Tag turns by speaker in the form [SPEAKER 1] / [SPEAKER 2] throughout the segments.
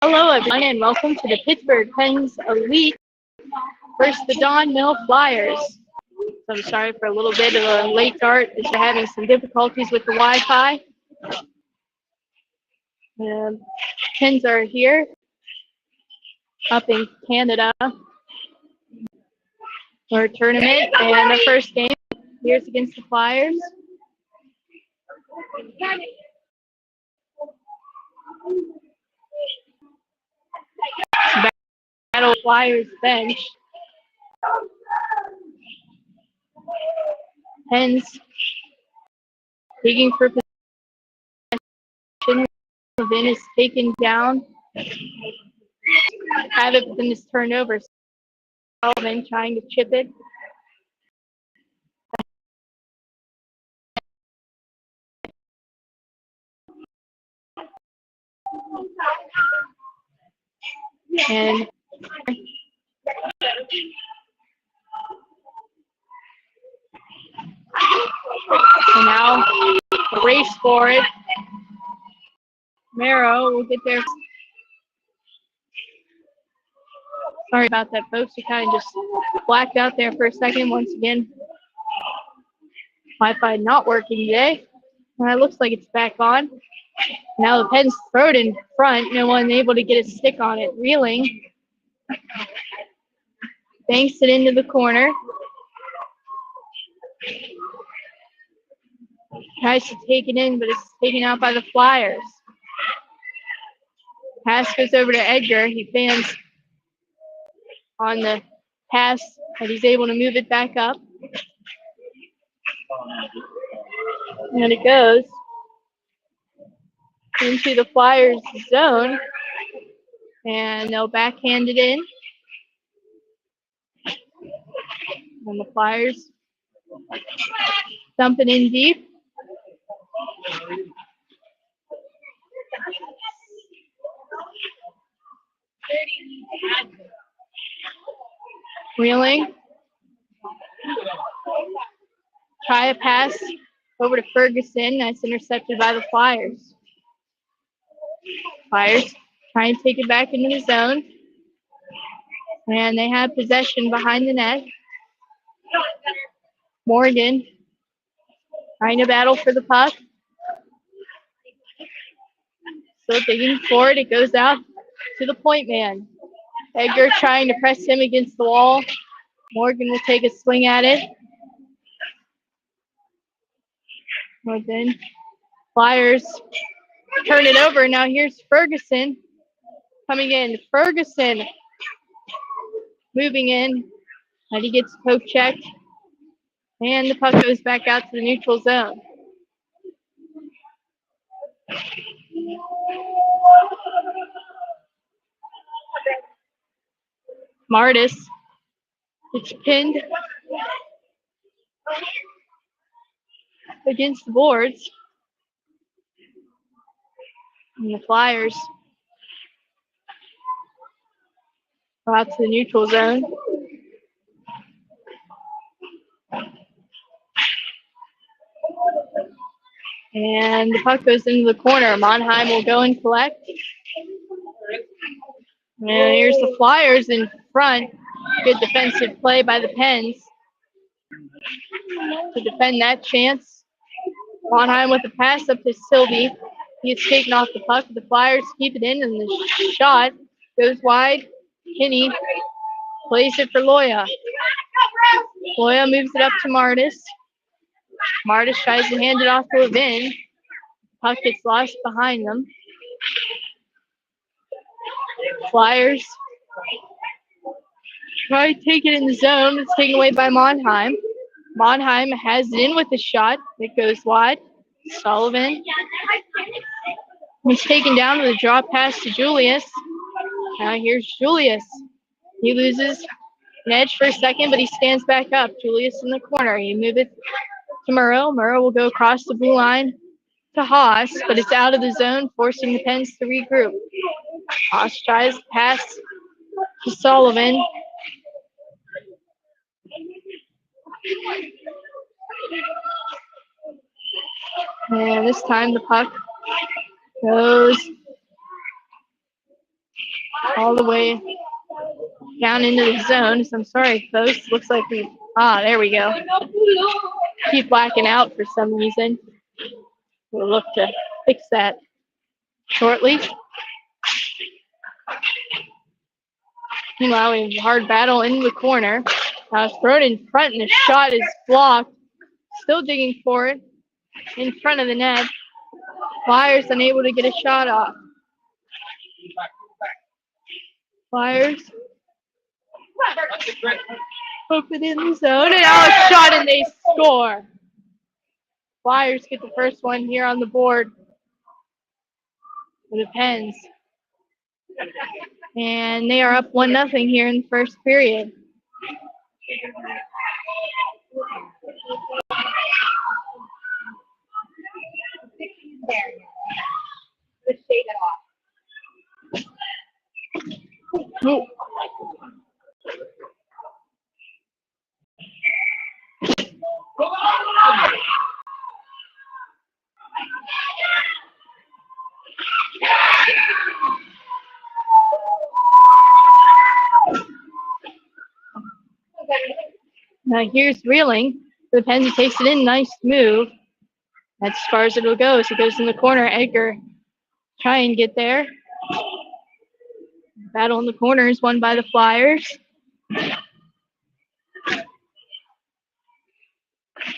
[SPEAKER 1] Hello, everyone, and welcome to the Pittsburgh Pens Elite versus the Don Mill Flyers. So I'm sorry for a little bit of a late start as we're having some difficulties with the Wi-Fi. Pens are here up in Canada for a tournament, and the first game here's against the Flyers. Battle Flyers bench. Pens digging for position. Levin is taken down. Have it within this turnover. Sullivan trying to chip it. And now a race for it. Mero will get there. Sorry about that, folks. We kind of just blacked out there for a second. Once again, Wi-Fi not working today. It looks like it's back on. Now the Pens throw it in front. No one able to get a stick on it. Reeling. Banks it into the corner. Tries to take it in, but it's taken out by the Flyers. Pass goes over to Edgar. He fans on the pass, but he's able to move it back up. And it goes into the Flyers zone. And they'll backhand it in. And the Flyers dump it in deep. Reeling. Try a pass over to Ferguson. That's intercepted by the Flyers. Flyers try and take it back into the zone. And they have possession behind the net. Morgan trying to battle for the puck. Still digging for it. It goes out to the point man. Edgar trying to press him against the wall. Morgan will take a swing at it. Morgan. Flyers turn it over. Now here's Ferguson coming in. Ferguson moving in. And he gets poke checked. And the puck goes back out to the neutral zone. Martis. It's pinned against the boards. And the Flyers go out to the neutral zone. And the puck goes into the corner. Monheim will go and collect. And here's the Flyers in front. Good defensive play by the Pens to defend that chance. Monheim with the pass up to Sylvie. He gets taken off the puck. The Flyers keep it in, and the shot goes wide. Kinney plays it for Loya. Loya moves it up to Martis. Martis tries to hand it off to Levin. Puck gets lost behind them. Flyers try to take it in the zone. It's taken away by Monheim. Monheim has it in with the shot. It goes wide. Sullivan. He's taken down with a draw pass to Julius. Now here's Julius. He loses an edge for a second, but he stands back up. Julius in the corner. He moves it to Murrow. Murrow will go across the blue line to Haas, but it's out of the zone, forcing the Pens to regroup. Haas tries to pass to Sullivan. And this time the puck goes all the way down into the zone. So I'm sorry, folks. Looks like there we go. Keep blacking out for some reason. We'll look to fix that shortly. Meanwhile, we have a hard battle in the corner. It's thrown in front, and the shot is blocked. Still digging for it in front of the net. Flyers unable to get a shot off. Flyers open in the zone, and now a shot, and they score. Flyers get the first one here on the board for the Pens. And they are up 1-0 here in the first period. Ooh. Now here's Reeling. The Pens takes it in. Nice move. That's as far as it'll go. As it goes in the corner, Edgar try and get there. Battle in the corner is won by the Flyers.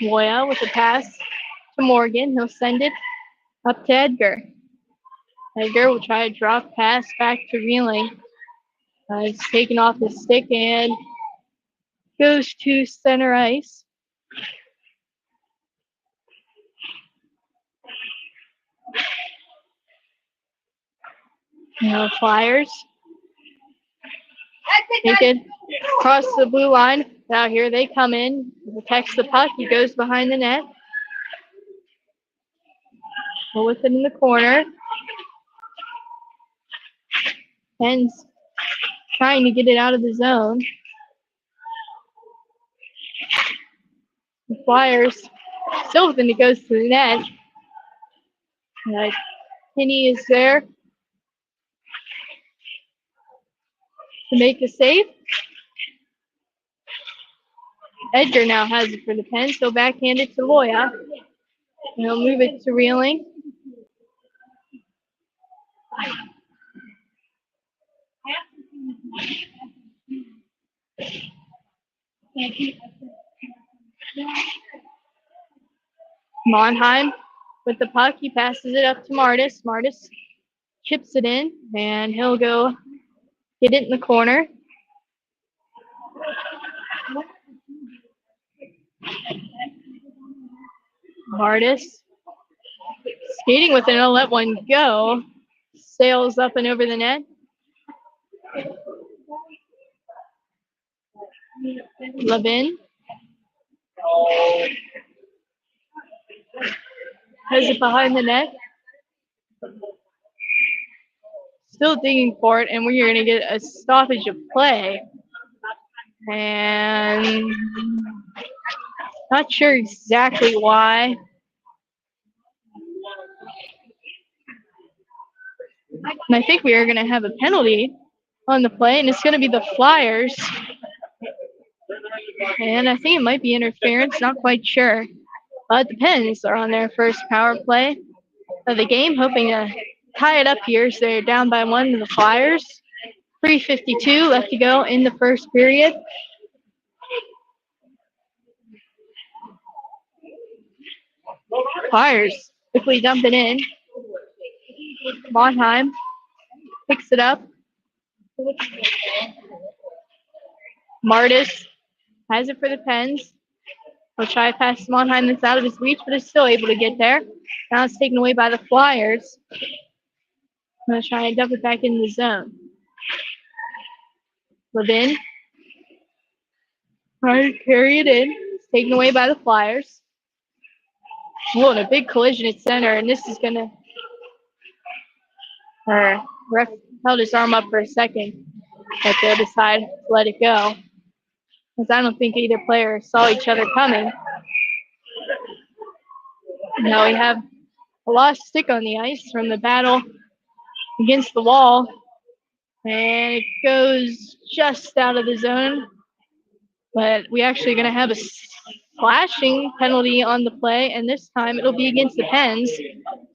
[SPEAKER 1] Moya with a pass to Morgan. He'll send it up to Edgar. Edgar will try a drop pass back to Reeling. It's taken off his stick and goes to center ice. Now Flyers take it across the blue line. Now here they come in. Protects the puck. He goes behind the net. With it in the corner. Pens trying to get it out of the zone. The Flyers still with it. It goes to the net. Kinney is there to make a save. Edgar now has it for the Pens. So backhand it to Loya. And he'll move it to Reeling. Monheim with the puck. He passes it up to Martis. Martis chips it in, and he'll go get it in the corner. Martis skating with it, and he'll let one go. Sails up and over the net. Levin has it behind the net. Still digging for it, and we're going to get a stoppage of play. And not sure exactly why. And I think we are going to have a penalty on the play, and it's going to be the Flyers. And I think it might be interference, not quite sure. But the Pens are on their first power play of the game, hoping to tie it up here. So they're down by 1 to the Flyers. 3:52 left to go in the first period. Flyers quickly dump it in. Monheim picks it up. Martis has it for the Pens. He'll try to pass Monheim that's out of his reach, but is still able to get there. Now it's taken away by the Flyers. I'm going to try and dump it back in the zone. Levin trying to carry it in. It's taken away by the Flyers. Oh, and a big collision at center, and this is gonna. Ref held his arm up for a second, but they'll decide to let it go, because I don't think either player saw each other coming. Now we have a lost stick on the ice from the battle against the wall, and it goes just out of the zone. But we actually going to have a slashing penalty on the play, and this time it'll be against the Pens.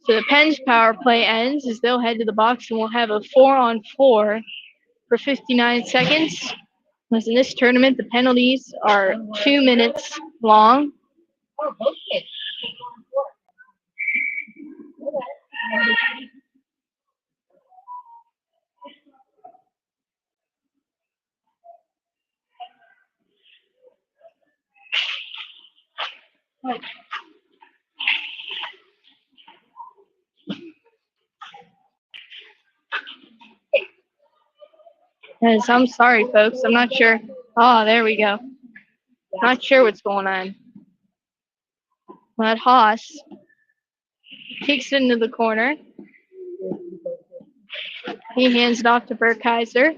[SPEAKER 1] So the Pens power play ends as they'll head to the box, and we'll have a 4-on-4 for 59 seconds. As in this tournament, the penalties are 2 minutes long. Yes, I'm sorry, folks. I'm not sure. Oh, there we go. Not sure what's going on. But Haas kicks it into the corner. He hands it off to Burkheiser.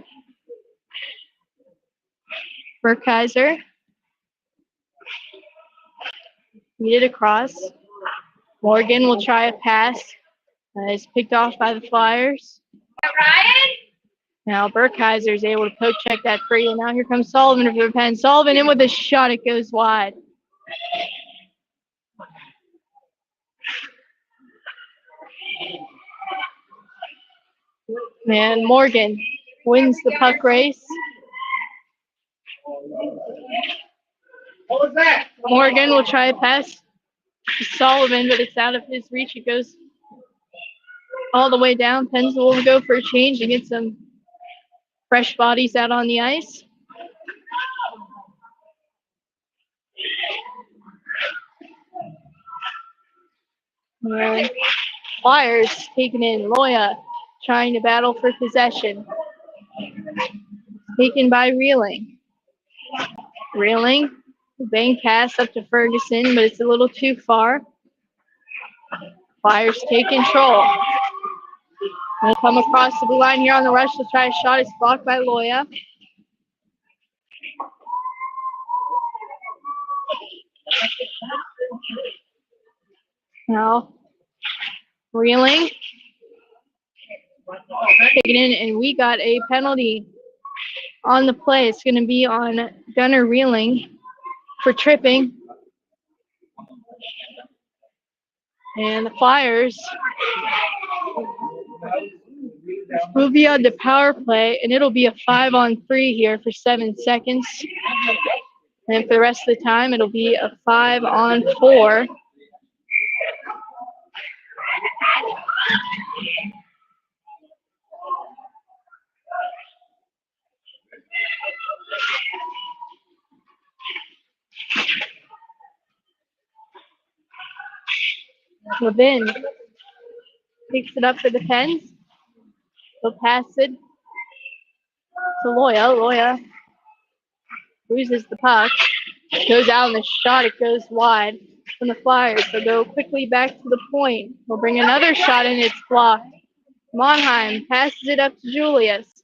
[SPEAKER 1] Burkheiser. Beat it across. Morgan will try a pass. It's picked off by the Flyers. Ryan? Now Burkheiser is able to poke check that free, and now here comes Sullivan for the Pen. Sullivan in with a shot. It goes wide. And Morgan wins the puck race.
[SPEAKER 2] What was that?
[SPEAKER 1] Morgan will try a pass to Sullivan, but it's out of his reach. It goes all the way down. Pens will go for a change and get some fresh bodies out on the ice. And Flyers taking in Loya, trying to battle for possession. Taken by Reeling. Reeling, bank pass up to Ferguson, but it's a little too far. Flyers take control. They'll come across the blue line here on the rush to try a shot. It's blocked by Loya. Now, Reeling. Taken in, and we got a penalty on the play. It's going to be on Gunnar Reeling for tripping. And the Flyers will be on the power play, and it'll be a 5-on-3 here for 7 seconds. And for the rest of the time, it'll be a 5-on-4. Levin picks it up for the Pens. He'll pass it to Loya. Loya loses the puck. Goes out in the shot. It goes wide from the Flyers. They'll go quickly back to the point. We'll bring another shot in. It's blocked. Monheim passes it up to Julius.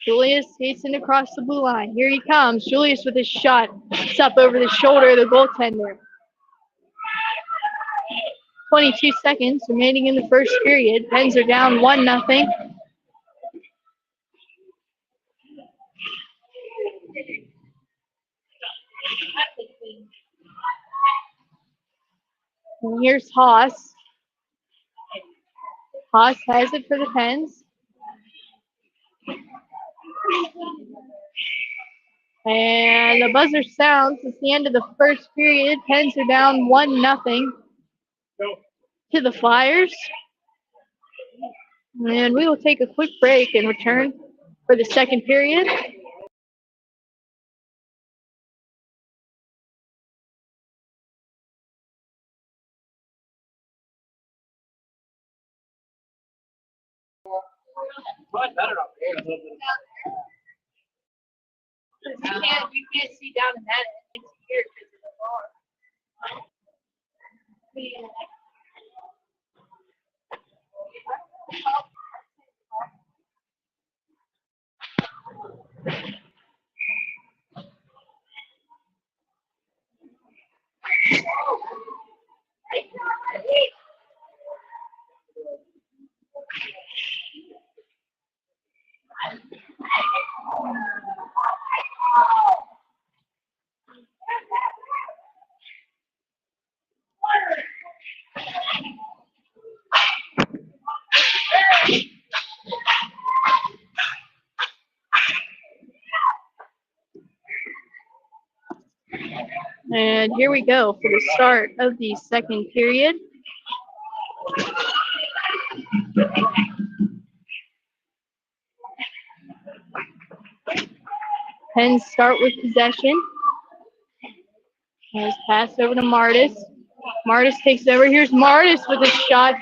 [SPEAKER 1] Julius hastened across the blue line. Here he comes. Julius with his shot. It's up over the shoulder of the goaltender. 22 seconds remaining in the first period. Pens are down 1-0. And here's Haas. Haas has it for the Pens. And the buzzer sounds. It's the end of the first period. Pens are down 1-0 to the Flyers. And we will take a quick break and return for the second period. You can't see down in that. It's here because of the bar. And here we go for the start of the second period. Pens start with possession. Has passed over to Martis. Martis takes over. Here's Martis with a shot.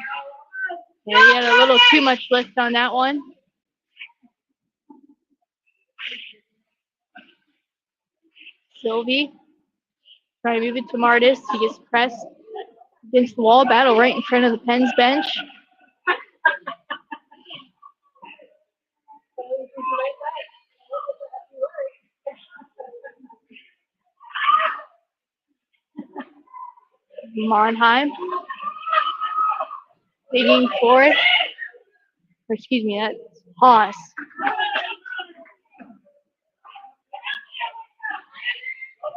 [SPEAKER 1] Yeah, he had a little too much lift on that one. Sylvie trying to move it to Martis. He gets pressed against the wall. Battle right in front of the Pens bench. Monheim digging for it. Or excuse me, that's Haas.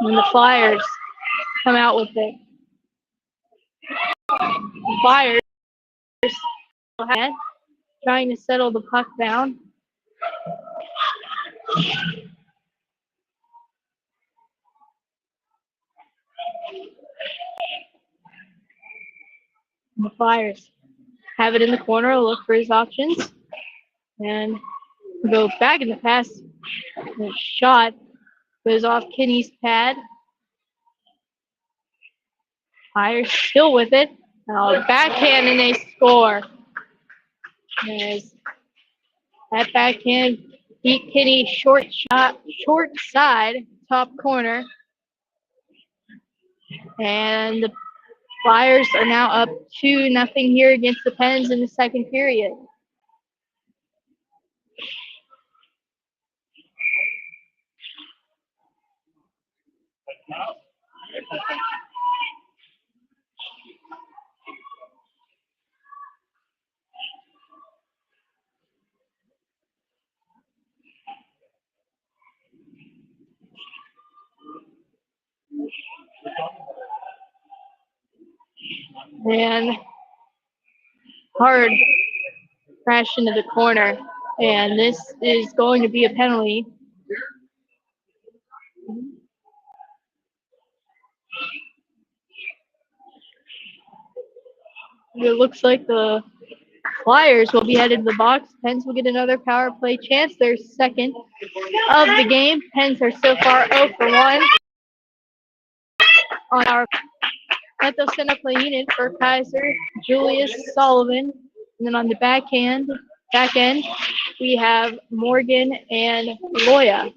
[SPEAKER 1] And the Flyers come out with it. The Flyers trying to settle the puck down. And the Flyers have it in the corner, look for his options, and go back in the pass. The shot goes off Kinney's pad. Flyers still with it. Backhand and they score. As that backhand beat Kinney short side, top corner. And the Flyers are now up 2-0 here against the Pens in the second period. And hard crash into the corner. And this is going to be a penalty. It looks like the Flyers will be headed to the box. Pens will get another power play chance. Their second of the game. Pens are so far 0 for 1 on our Neto Center play unit for Kaiser, Julius, Sullivan. And then on the back end, we have Morgan and Loya.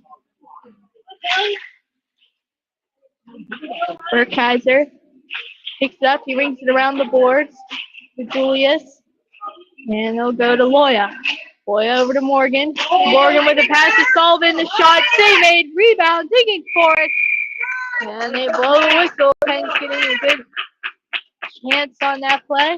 [SPEAKER 1] For Kaiser, picks it up, he rings it around the boards to Julius, and they'll go to Loya. Loya over to Morgan. Morgan with a pass to Sullivan, the shot, they made, rebound, digging for it. And they blow the whistle. Pens getting a good chance on that play.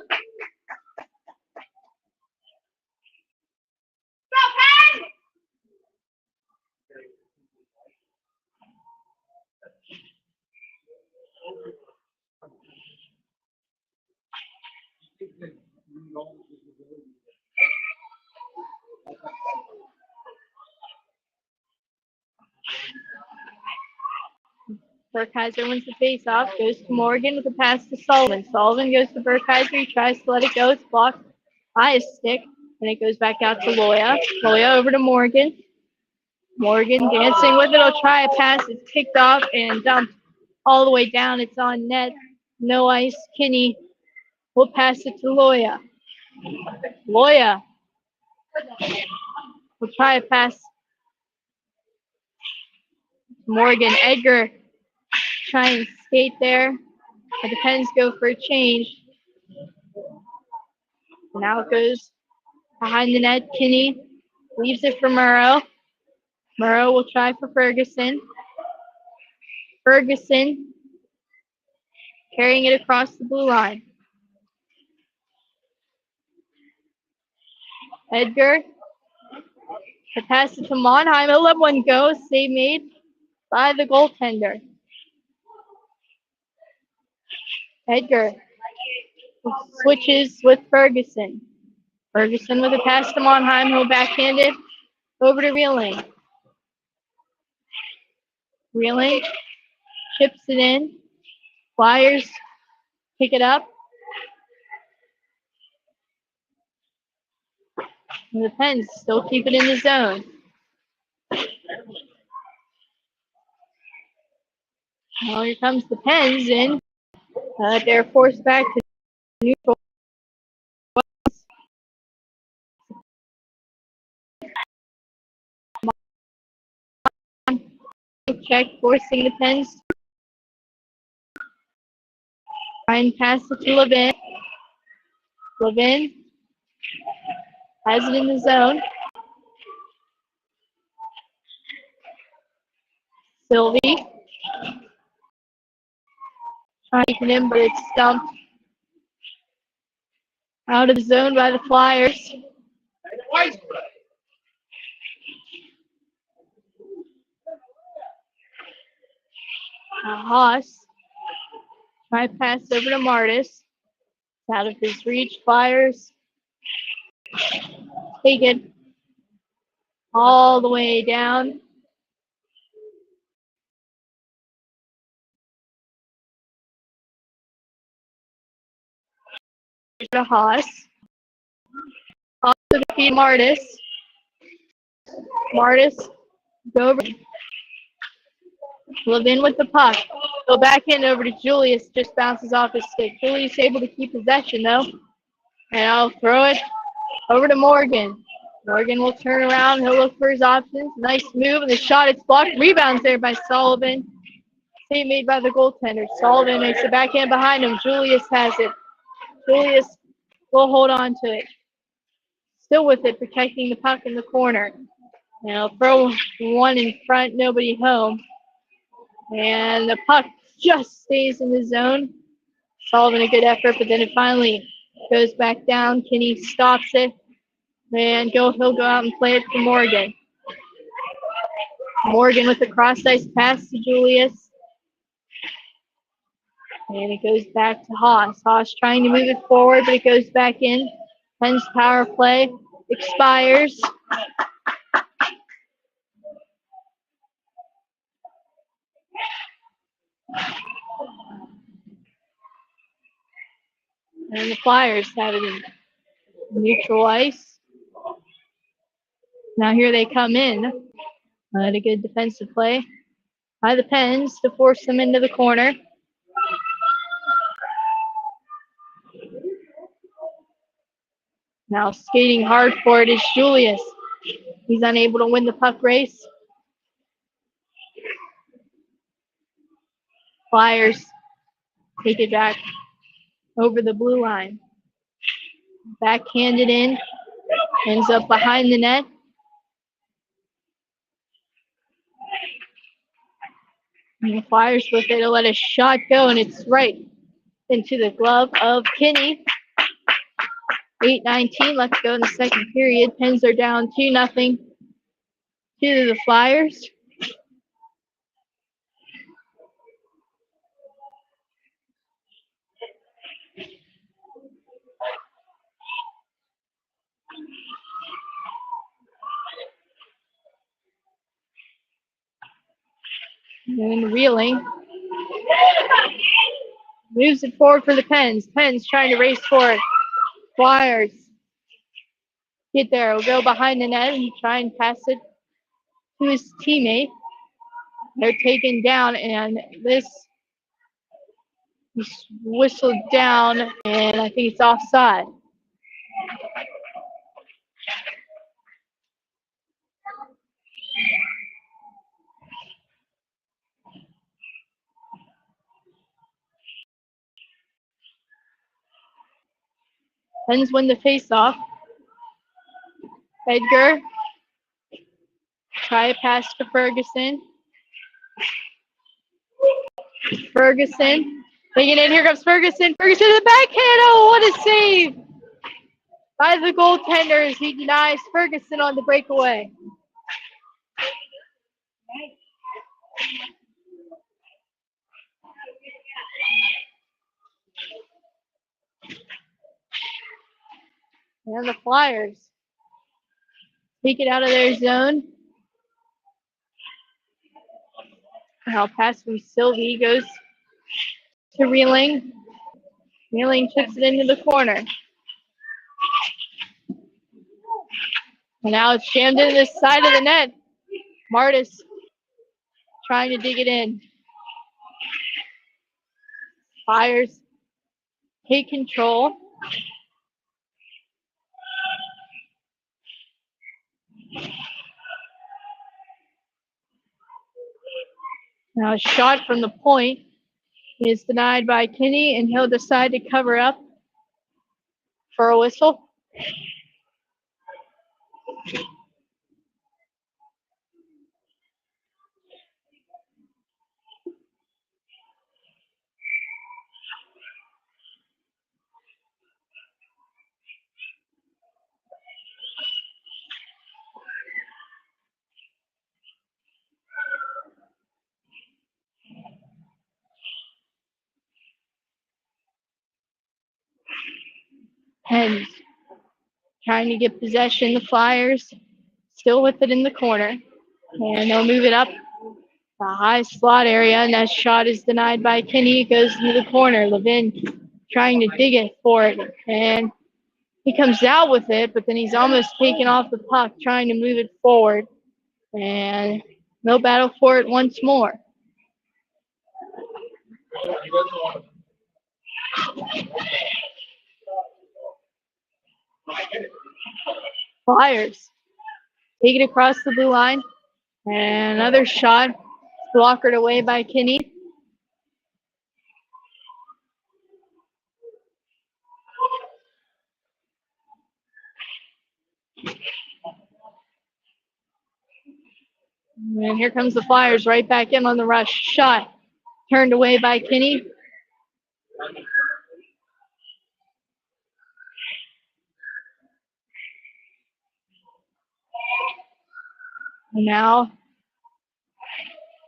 [SPEAKER 1] Burkheiser wins the face-off, goes to Morgan with a pass to Sullivan. Sullivan goes to Burkheiser, he tries to let it go, it's blocked by his stick, and it goes back out to Loya. Loya over to Morgan. Morgan dancing with it, he'll try a pass, it's kicked off and dumped all the way down, it's on net. No ice, Kinney will pass it to Loya. Loya will try a pass. Morgan, Edgar trying to skate there. The Pens go for a change. Now it goes behind the net. Kinney leaves it for Murrow. Murrow will try for Ferguson. Ferguson carrying it across the blue line. Edgar. The pass it to Monheim. He'll let one go. Save made by the goaltender. Edgar switches with Ferguson. Ferguson with a pass to Monheim. He'll backhand it over to Reeling. Reeling chips it in. Flyers pick it up. And the Pens still keep it in the zone. Now here comes the Pens in. They're forced back to neutral. Check forcing the Pens. Try and pass it to Levin. Levin has it in the zone. Sylvie trying to get in, but it's stumped out of the zone by the Flyers. Haas try pass over to Martis. It's out of his reach. Flyers take it all the way down. To Haas. Haas to defeat Martis. Martis go over. Levin with the puck. Go back in over to Julius. Just bounces off his stick. Julius able to keep possession though. And I'll throw it over to Morgan. Morgan will turn around. He'll look for his options. Nice move. And the shot, it's blocked. Rebounds there by Sullivan. Save made by the goaltender. Sullivan makes the backhand behind him. Julius has it. Julius will hold on to it. Still with it, protecting the puck in the corner. Now throw one in front, nobody home. And the puck just stays in the zone. Sullivan a good effort, but then it finally goes back down. Kinney stops it. And he'll go out and play it for Morgan. Morgan with the cross-ice pass to Julius. And it goes back to Haas. Haas trying to move it forward, but it goes back in. Pens power play expires. And the Flyers have it in neutral ice. Now here they come in. A good defensive play by the Pens to force them into the corner. Now skating hard for it is Julius. He's unable to win the puck race. Flyers take it back over the blue line. Backhanded in. Ends up behind the net. And the Flyers with it to let a shot go, and it's right into the glove of Kinney. 8:19 left to go in the second period. Pens are down 2-0 to the Flyers. And Reeling moves it forward for the Pens. Pens trying to race for it. Flyers get there. Will go behind the net and try and pass it to his teammate. They're taken down, and this is whistled down, and I think it's offside. Pens win the face-off. Edgar, try a pass to Ferguson. Ferguson, taking it. Here comes Ferguson. Ferguson to the backhand. Oh, what a save by the goaltender as he denies Ferguson on the breakaway. And the Flyers take it out of their zone. Now pass from Sylvie goes to Reeling. Reeling chips it into the corner. And now it's jammed into the side of the net. Martis trying to dig it in. Flyers take control. Now a shot from the point is denied by Kinney, and he'll decide to cover up for a whistle. Hens trying to get possession. The Flyers still with it in the corner. And they'll move it up the high slot area, and that shot is denied by Kinney. It goes into the corner. Levin trying to dig it for it, and he comes out with it, but then he's almost taken off the puck trying to move it forward. And no battle for it once more. Flyers take it across the blue line. And another shot blockered away by Kinney. And here comes the Flyers right back in on the rush. Shot turned away by Kinney. And now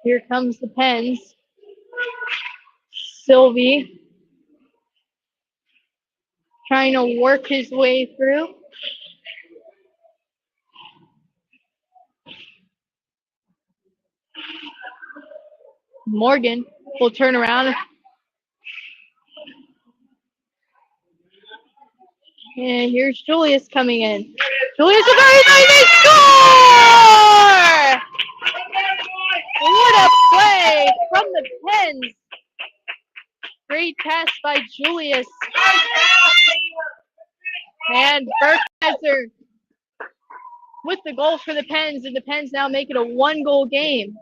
[SPEAKER 1] here comes the Pens. Sylvie trying to work his way through. Morgan will turn around. And here's Julius coming in. Julius is they score! What a play from the Pens. Great pass by Julius. And Burkheiser with the goal for the Pens, and the Pens now make it a 1-goal game.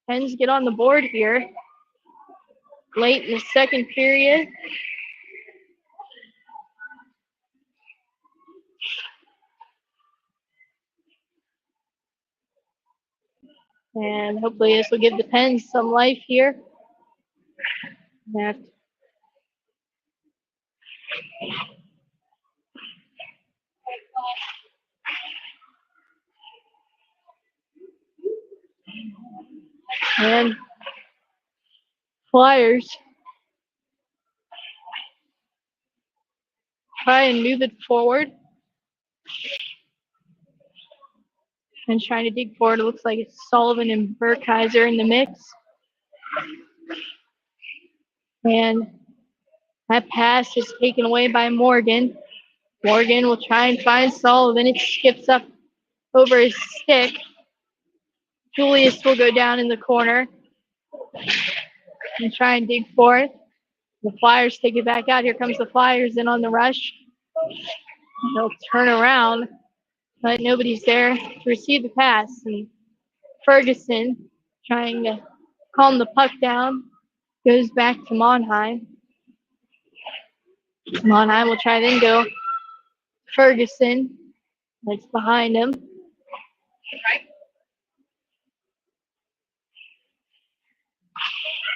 [SPEAKER 1] Pens get on the board here late in the second period. And hopefully this will give the Pens some life here. And Flyers try and move it forward. And trying to dig forward. It looks like it's Sullivan and Burkheiser in the mix. And that pass is taken away by Morgan. Morgan will try and find Sullivan. It skips up over his stick. Julius will go down in the corner and try and dig for it. The Flyers take it back out. Here comes the Flyers in on the rush. They'll turn around, but nobody's there to receive the pass. And Ferguson trying to calm the puck down. Goes back to Monheim. Monheim will try then go Ferguson. That's behind him.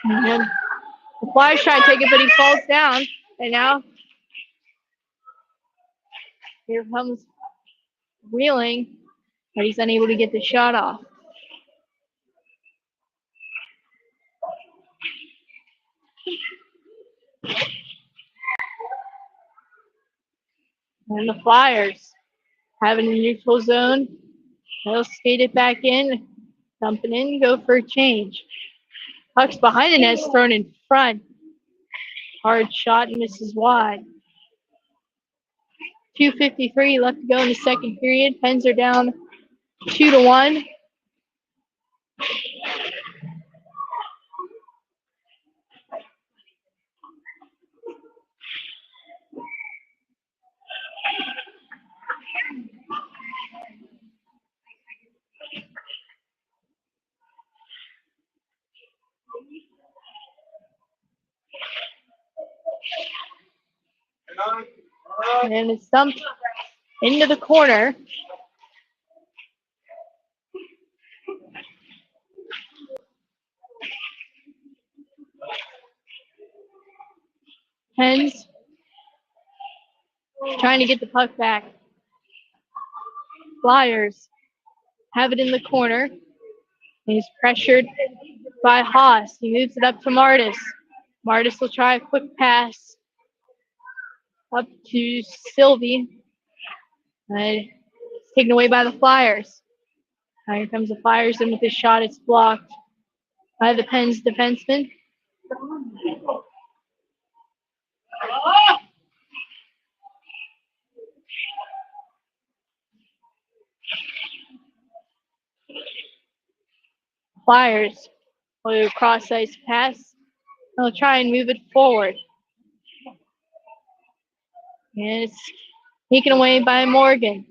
[SPEAKER 1] And then the Flyers try to take it, but he falls down. And now here comes Wheeling, but he's unable to get the shot off. And the Flyers have it in the neutral zone. They'll skate it back in, dump it in, go for a change. Puck's behind the net, thrown in front. Hard shot, misses wide. 2:53 left to go in the second period. Pens are down 2-1. And it's dumped into the corner. Pens trying to get the puck back. Flyers have it in the corner. He's pressured by Haas. He moves it up to Martis. Martis will try a quick pass up to Sylvie. It's taken away by the Flyers. Now here comes the Flyers in with his shot. It's blocked by the Pens defenseman. Flyers will do a cross-ice pass. They'll try and move it forward. And it's taken away by Morgan.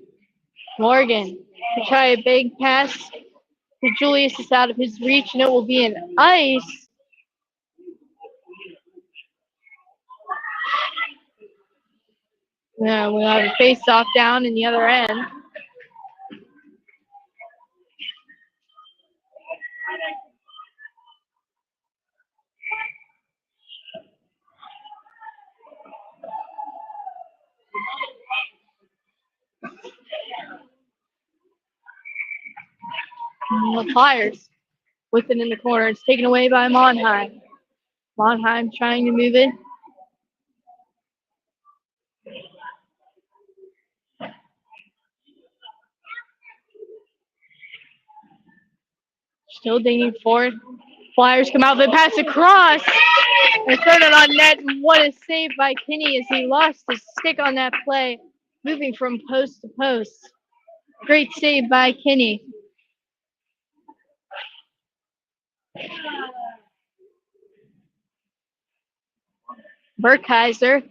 [SPEAKER 1] Morgan will try a big pass to Julius. It's out of his reach, and it will be an ice. Yeah, we'll have a face-off down in the other end. And the Flyers with it in the corner. It's taken away by Monheim. Monheim trying to move it. Still digging for it. Flyers come out, they pass across. And thrown it on net. What a save by Kinney as he lost his stick on that play, moving from post to post. Great save by Kinney. Burkheiser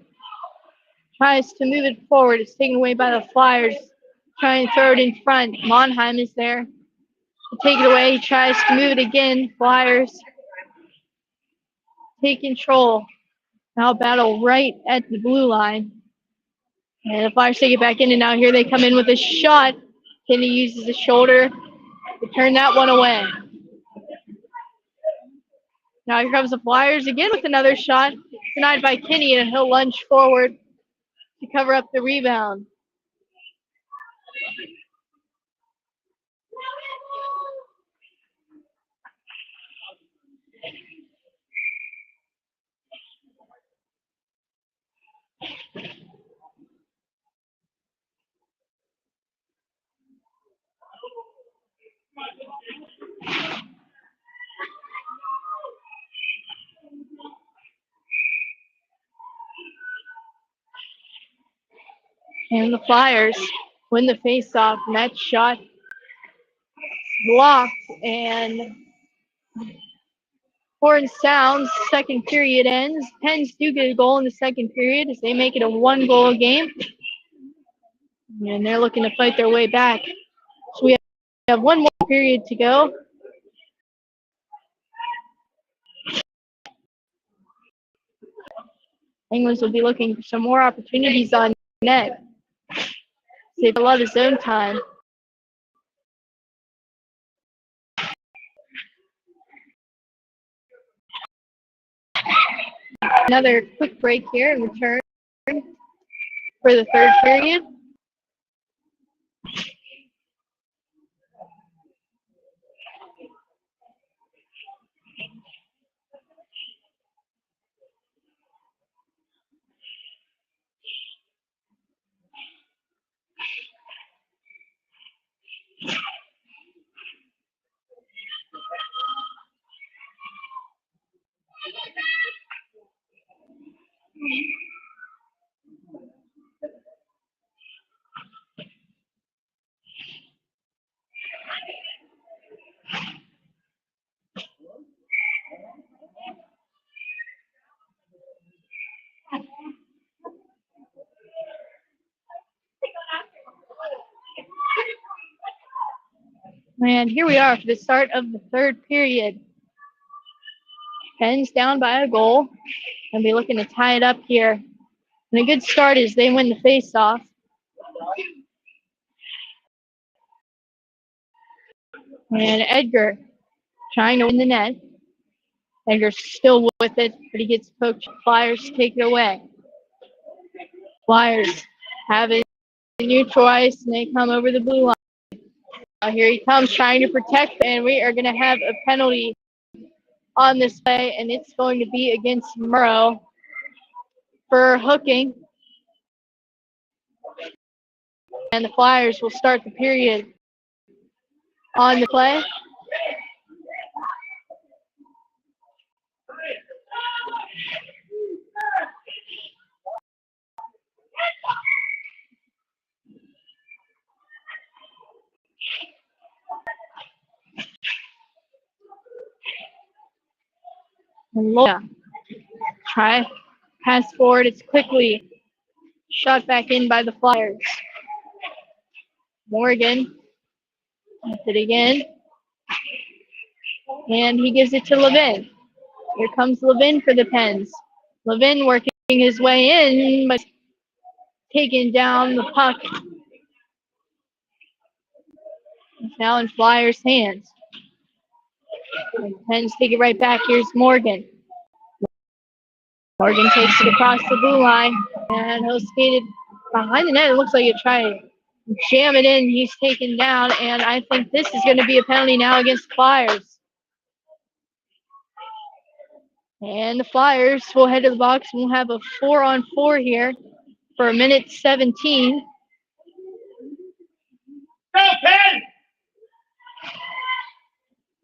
[SPEAKER 1] tries to move it forward. It's taken away by the Flyers. Trying to throw it in front. Monheim is there to take it away. He tries to move it again. Flyers take control. Now battle right at the blue line. And the Flyers take it back in, and now here they come in with a shot. Kinney uses his shoulder to turn that one away. Now here comes the Flyers again with another shot. Denied by Kinney, and he'll lunge forward to cover up the rebound. And the Flyers win the faceoff, and that shot blocked, and horn sounds. Second period ends. Pens do get a goal in the second period as they make it a 1-goal game. And they're looking to fight their way back. So we have one more period to go. Penguins will be looking for some more opportunities on net. They've a lot of zone time. Another quick break here and return for the third period. And here we are for the start of the third period. Pens down by a goal and be looking to tie it up here. And a good start is they win the face-off. And Edgar trying to win the net. Edgar's still with it, but he gets poked. Flyers take it away. Flyers have it neutralized, and they come over the blue line. Here he comes trying to protect, and we are going to have a penalty on this play, and it's going to be against Murrow for hooking. And the Flyers will start the period on the play. And Loya try pass forward. It's quickly shot back in by the Flyers. Morgan gets it again. And he gives it to Levin. Here comes Levin for the Pens. Levin working his way in, but taking down the puck. It's now in Flyers' hands. The Pens take it right back. Here's Morgan. Morgan takes it across the blue line, and he'll skate it behind the net. It looks like he'll try to jam it in. He's taken down, and I think this is going to be a penalty now against the Flyers. And the Flyers will head to the box, and we'll have a 4-on-4 here for a minute 17.
[SPEAKER 2] Go, Pen!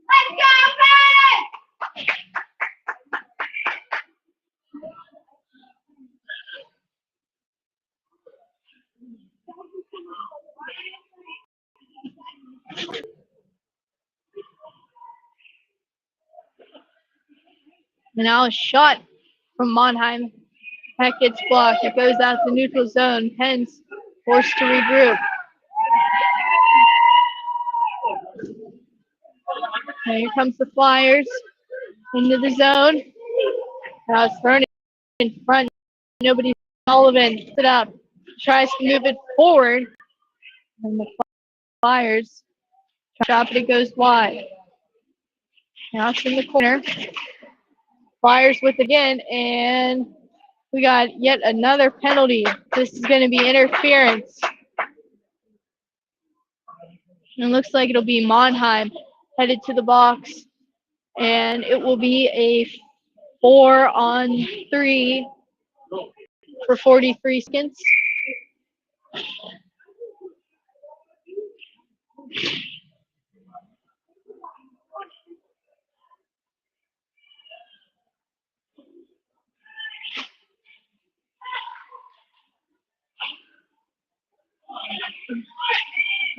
[SPEAKER 2] Let's go, Pen!
[SPEAKER 1] And now a shot from Monheim. That gets blocked. It goes out the neutral zone. Pens forced to regroup. And here comes the Flyers into the zone. Now it's thrown in front. Nobody. Sullivan puts it up. Tries to move it forward. And the Flyers chop it. It goes wide. Now it's in the corner. Flyers with again, and we got yet another penalty. This is going to be interference. And it looks like it'll be Monheim headed to the box, and it will be a 4-on-3 for 43 seconds.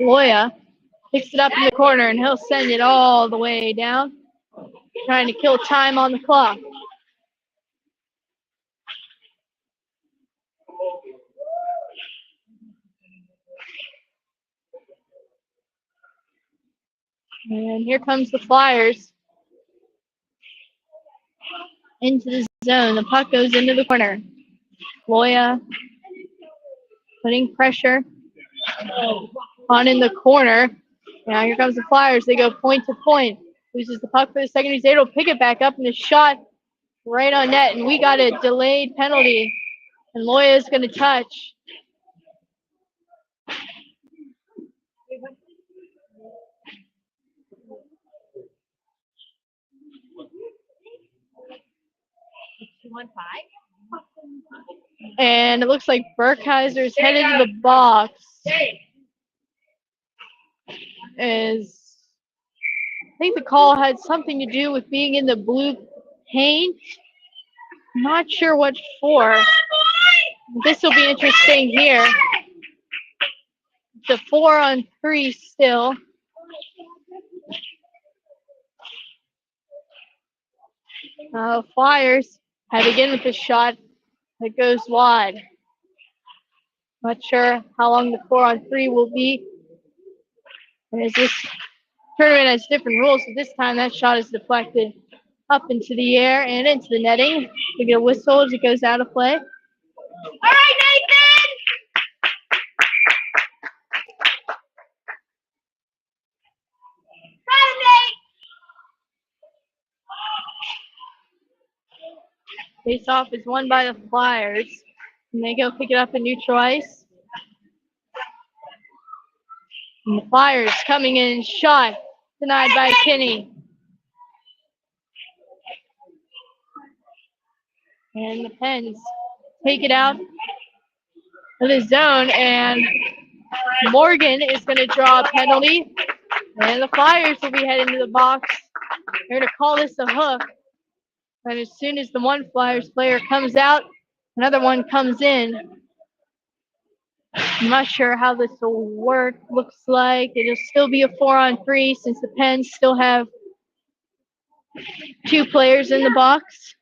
[SPEAKER 1] Loya picks it up in the corner, and he'll send it all the way down, trying to kill time on the clock. And here comes the Flyers into the zone. The puck goes into the corner. Loya putting pressure on in the corner. Now here comes the Flyers. They go point to point. Loses the puck for the second. He's able to pick it back up, and the shot right on net. And we got a delayed penalty. And Loya is going to touch. And it looks like Burkheiser's headed to the box. I think the call had something to do with being in the blue paint. Not sure what for. This will be interesting here. It's a 4-on-3 still. Flyers have again with the shot that goes wide. Not sure how long the 4-on-3 will be. And as this tournament has different rules, so this time that shot is deflected up into the air and into the netting. We get a whistle as it goes out of play.
[SPEAKER 2] All right, Nathan!
[SPEAKER 1] Face off is won by the Flyers. And they go pick it up in neutral ice. And the Flyers coming in, shot denied by Kinney. And the Pens take it out of the zone, and Morgan is going to draw a penalty. And the Flyers will be heading to the box. They're going to call this a hook. And as soon as the one Flyers player comes out, another one comes in. I'm not sure how this will work. Looks like it'll still be a 4-on-3 since the Pens still have 2 players in the box.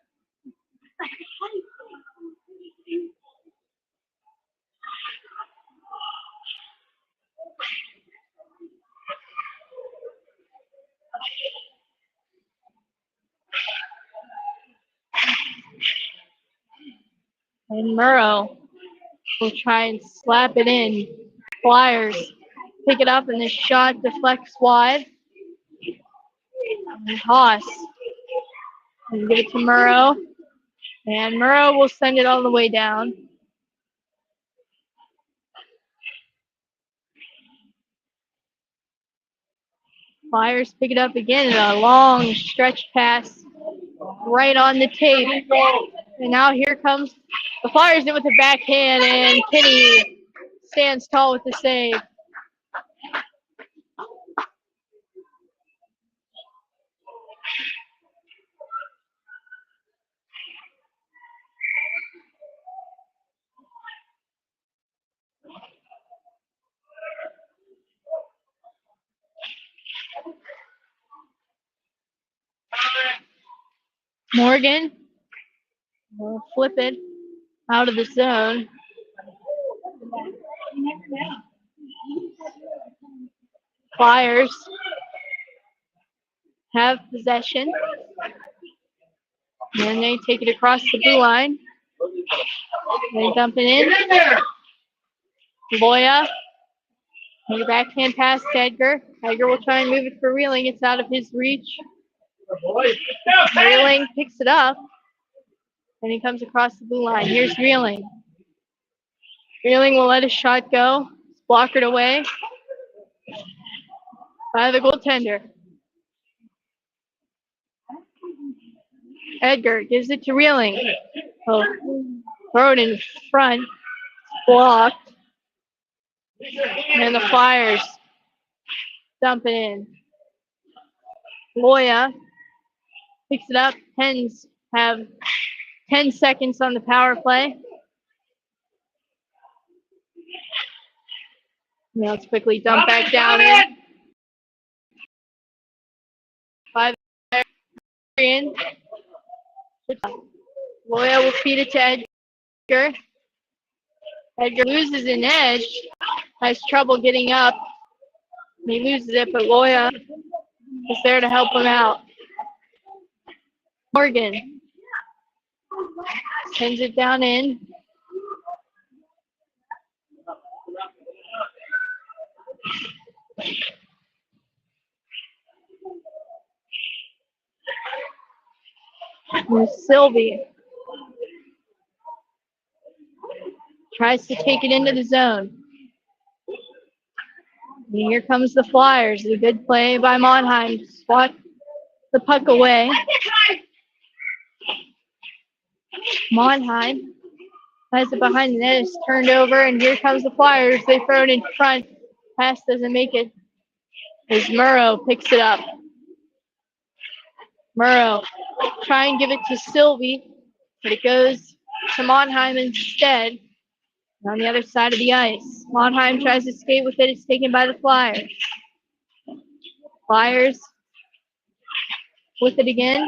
[SPEAKER 1] And Murrow will try and slap it in. Flyers pick it up, and the shot deflects wide. And Haas will give it to Murrow. And Murrow will send it all the way down. Flyers pick it up again in a long stretch pass right on the tape. And now here comes the Flyers in with the backhand, and Kinney stands tall with the save. Morgan will flip it out of the zone. Flyers have possession. And they take it across the blue line. They dump it in. Loya. And a backhand pass to Edgar. Edgar will try and move it for Reeling. It's out of his reach. Reeling picks it up. And he comes across the blue line. Here's Reeling. Reeling will let his shot go. It's blockered away by the goaltender. Edgar gives it to Reeling. Oh, throw it in front. Blocked. And the Flyers dump it in. Loya picks it up. Pens have 10 seconds on the power play. Now let's quickly dump back down in. 5 in. Loya will feed it to Edgar. Edgar loses an edge. Has trouble getting up. He loses it, but Loya is there to help him out. Morgan sends it down in. And Sylvie tries to take it into the zone. And here comes the Flyers. A good play by Monheim. Swat the puck away. Monheim has it behind the net. It's turned over, and here comes the Flyers. They throw it in front. Pass doesn't make it. As Murrow picks it up. Murrow try and give it to Sylvie, but it goes to Monheim instead. On the other side of the ice, Monheim tries to skate with it. It's taken by the Flyers. Flyers with it again.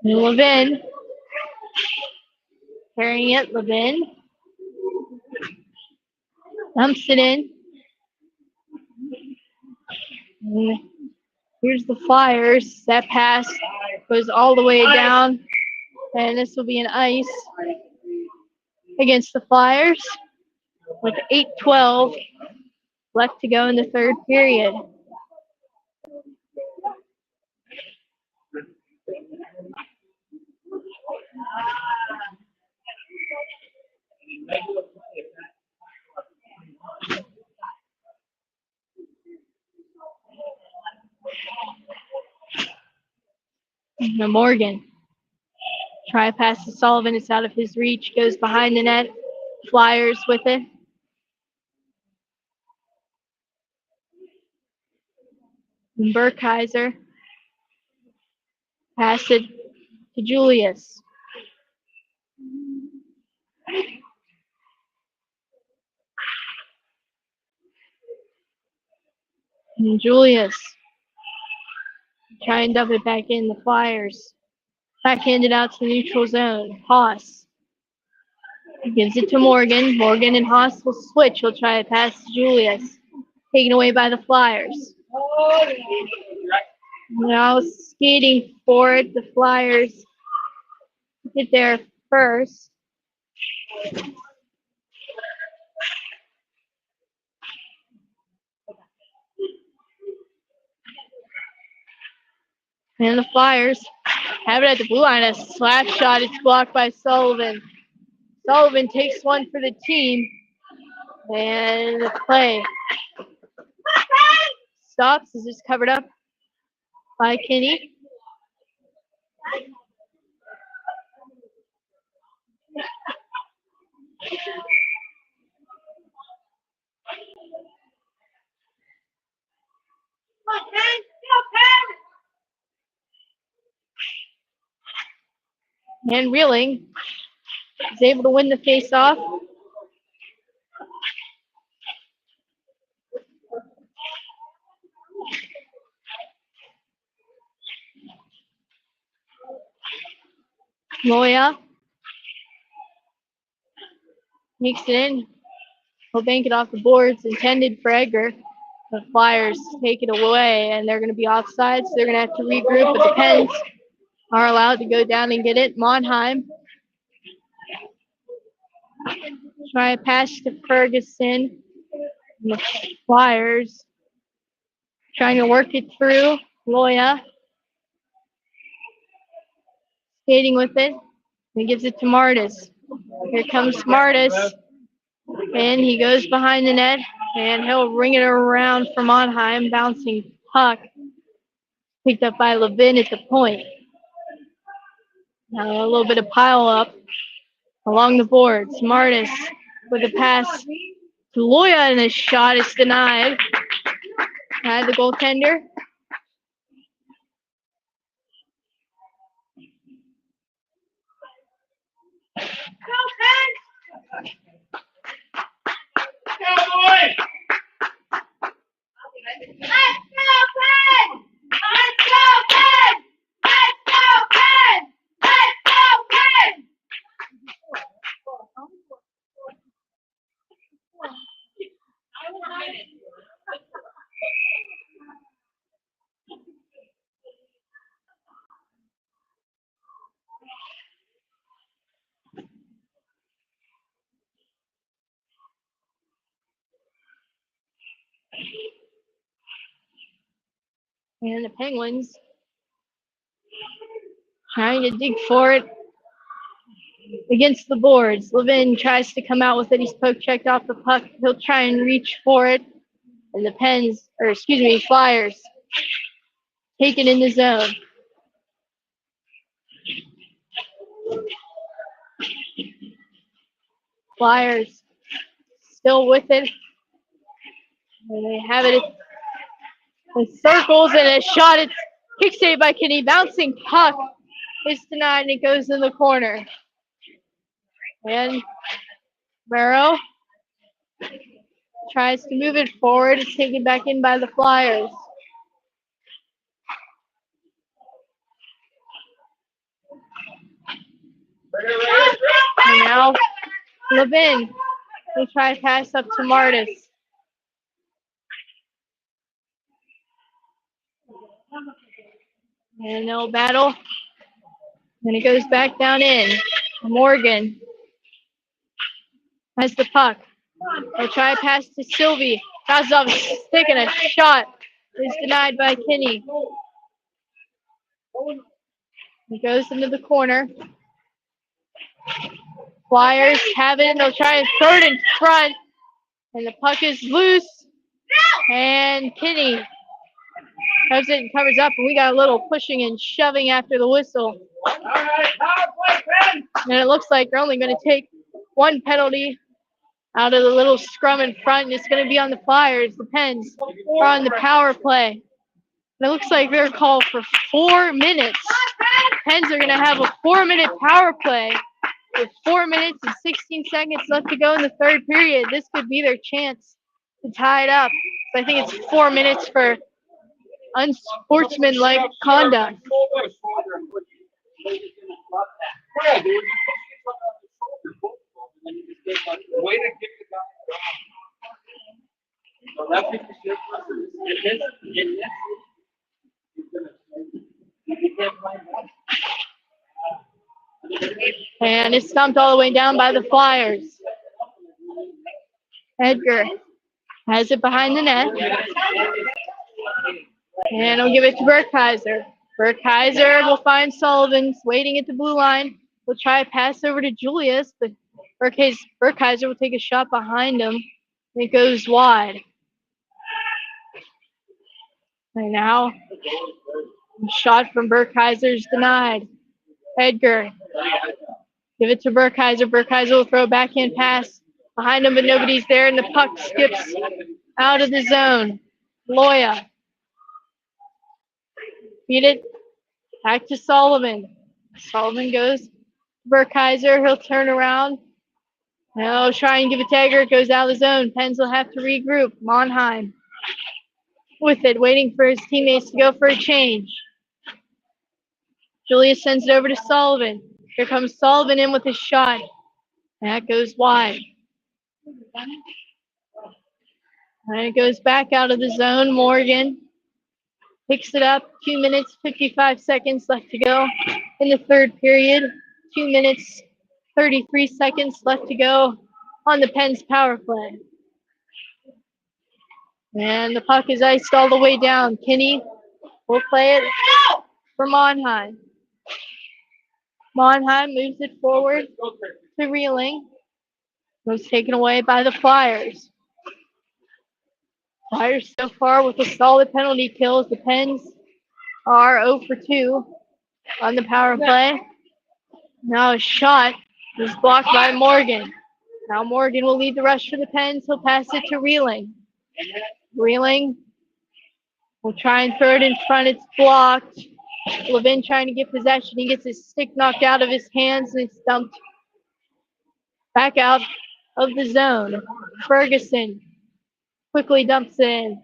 [SPEAKER 1] Levin carrying it. Levin dumps it in. And here's the Flyers. That pass goes all the way down, and this will be an ice against the Flyers with 8:12 left to go in the third period. Now Morgan try pass to Sullivan. It's out of his reach. Goes behind the net. Flyers with it. And Burkheiser pass it to Julius. And Julius try and dump it back in. The Flyers backhanded out to the neutral zone. Haas gives it to Morgan. Morgan and Haas will switch. He'll try to pass to Julius. Taken away by the Flyers. Now skating for it. The Flyers get there first. And the Flyers have it at the blue line. A slap shot. It's blocked by Sullivan. Sullivan takes one for the team. And the play stops. Is just covered up by Kinney. And Reeling is able to win the face-off. Loya makes it in. He'll bank it off the boards. Intended for Edgar. The Flyers take it away, and they're going to be offside, so they're going to have to regroup, but the Pens are allowed to go down and get it. Monheim try a pass to Ferguson. And the Flyers trying to work it through. Loya skating with it. He gives it to Martis. Here comes Martis. And he goes behind the net. And he'll ring it around for Monheim. Bouncing puck. Picked up by Levin at the point. Now a little bit of pile up along the boards. Martis with a pass to Loya, and the shot is denied by the goaltender. And the Penguins trying to dig for it against the boards. Levin tries to come out with it. He's poke checked off the puck. He'll try and reach for it. And the Flyers take it in the zone. Flyers still with it. And they have it in circles and a shot. It's kick saved by Kinney. Bouncing puck is denied and it goes in the corner. And Barrow tries to move it forward. It's taken back in by the Flyers. And now Levin will try to pass up to Martis. And they'll battle. And it goes back down in. Morgan has the puck. They'll try to pass to Sylvie. Passes off a stick and a shot is denied by Kinney. He goes into the corner. Flyers have it and they'll try and throw it in front. And the puck is loose. And Kinney has it and covers up. And we got a little pushing and shoving after the whistle. And it looks like they're only going to take one penalty out of the little scrum in front. And it's going to be on the Flyers. The Pens are on the power play. And it looks like they're called for 4 minutes. Pens are going to have a 4-minute power play with 4 minutes and 16 seconds left to go in the third period. This could be their chance to tie it up. So I think it's 4 minutes for unsportsmanlike conduct. And it's stumped all the way down by the Flyers. Edgar has it behind the net. And he'll give it to Burkheiser. Burkheiser will find Sullivan's waiting at the blue line. We'll try to pass over to Julius, but Burkheiser will take a shot behind him. And it goes wide. And now, a shot from Burkheiser is denied. Edgar. Give it to Burkheiser. Burkheiser will throw a backhand pass behind him, but nobody's there, and the puck skips out of the zone. Loya. Feed it back to Sullivan. Sullivan goes to Burkheiser. He'll turn around. He'll try and give it to Edgar. It goes out of the zone. Pens will have to regroup. Monheim with it, waiting for his teammates to go for a change. Julius sends it over to Sullivan. Here comes Sullivan in with his shot. That goes wide. And it goes back out of the zone. Morgan picks it up. 2 minutes, 55 seconds left to go in the third period. 2 minutes, 33 seconds left to go on the Pens power play. And the puck is iced all the way down. Kinney will play it for Monheim. Monheim moves it forward to Reeling. It was taken away by the Flyers. Flyers so far with a solid penalty kills. The Pens are 0 for 2 on the power play. Now a shot is blocked by Morgan. Now Morgan will lead the rush for the Pens. He'll pass it to Reeling. Reeling will try and throw it in front. It's blocked. Levin trying to get possession. He gets his stick knocked out of his hands and it's dumped back out of the zone. Ferguson quickly dumps it in.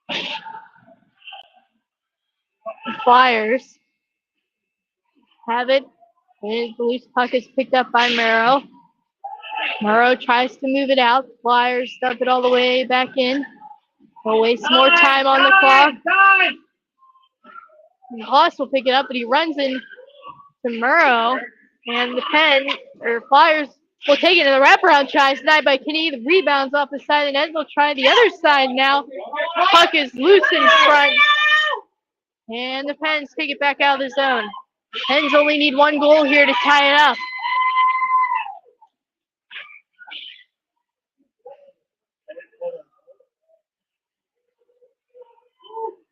[SPEAKER 1] The Flyers have it. And the loose puck is picked up by Murrow. Murrow tries to move it out. The Flyers dump it all the way back in. We'll waste more time on the clock. And Haas will pick it up, but he runs in to Murrow. And the Flyers Will take it to the wraparound try. Denied by Kinney. The rebounds off the side of the net. They'll try the other side now. Puck is loose in front. And the Pens take it back out of the zone. Pens only need one goal here to tie it up.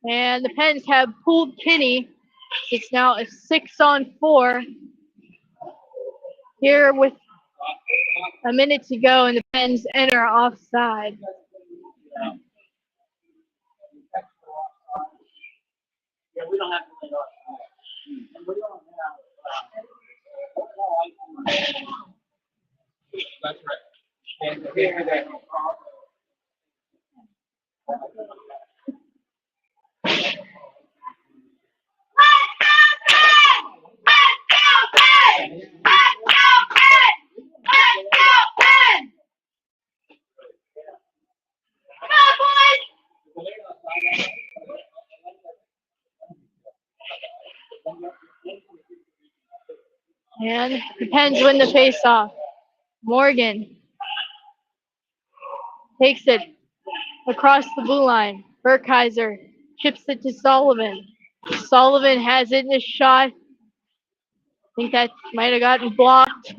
[SPEAKER 1] And the Pens have pulled Kinney. It's now a 6-on-4 here with a minute to go, and the Pens enter offside.
[SPEAKER 2] Yeah, we don't have to play That's right.
[SPEAKER 1] And the Pens win the face-off. Morgan takes it across the blue line. Burkheiser chips it to Sullivan. Sullivan has it in a shot. I think that might have gotten blocked.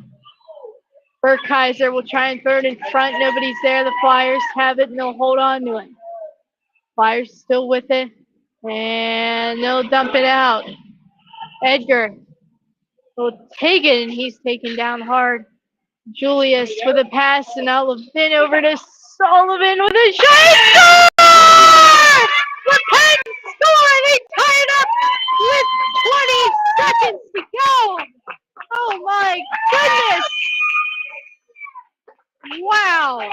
[SPEAKER 1] Burkheiser will try and throw it in front. Nobody's there. The Flyers have it, and they'll hold on to it. Flyers still with it, and they'll dump it out. Edgar will take it, and he's taken down hard. Julius with a pass, and now Levin over to Sullivan with a shot. Score! The Pens score! They tie it up with 20 seconds to go. Oh my goodness! Wow!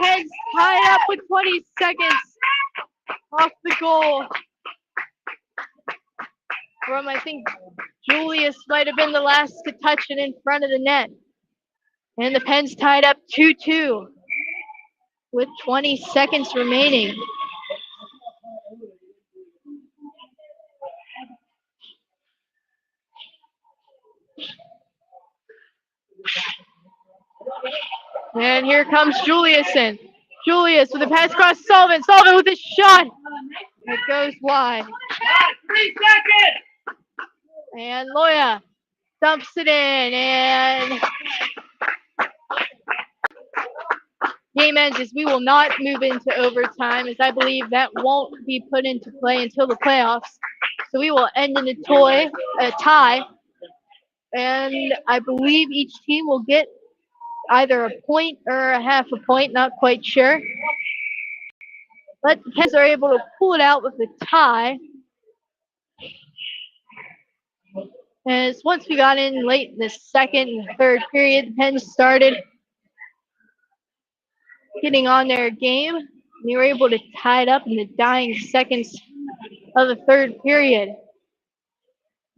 [SPEAKER 1] Pens tied up with 20 seconds off the goal from, I think, Julius might have been the last to touch it in front of the net. And the Pens tied up 2-2 with 20 seconds remaining. And here comes Juliuson. Julius with a pass across Sullivan. Sullivan with a shot. It goes wide.
[SPEAKER 2] 3 seconds.
[SPEAKER 1] And Loya dumps it in. And game ends as we will not move into overtime, as I believe that won't be put into play until the playoffs. So we will end in a tie. And I believe each team will get either a point or a half a point, not quite sure. But the Pens are able to pull it out with a tie. As once we got in late in the second and third period, the Pens started getting on their game. They were able to tie it up in the dying seconds of the third period.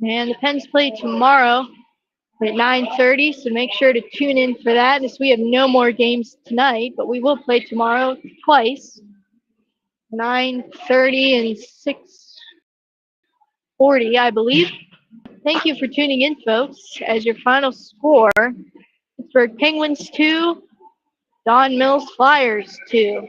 [SPEAKER 1] And the Pens play tomorrow at 9:30, so make sure to tune in for that, as we have no more games tonight, but we will play tomorrow twice, 9:30 and 6:40, I believe. Thank you for tuning in, folks. As your final score, Pittsburgh Penguins 2, Don Mills Flyers 2.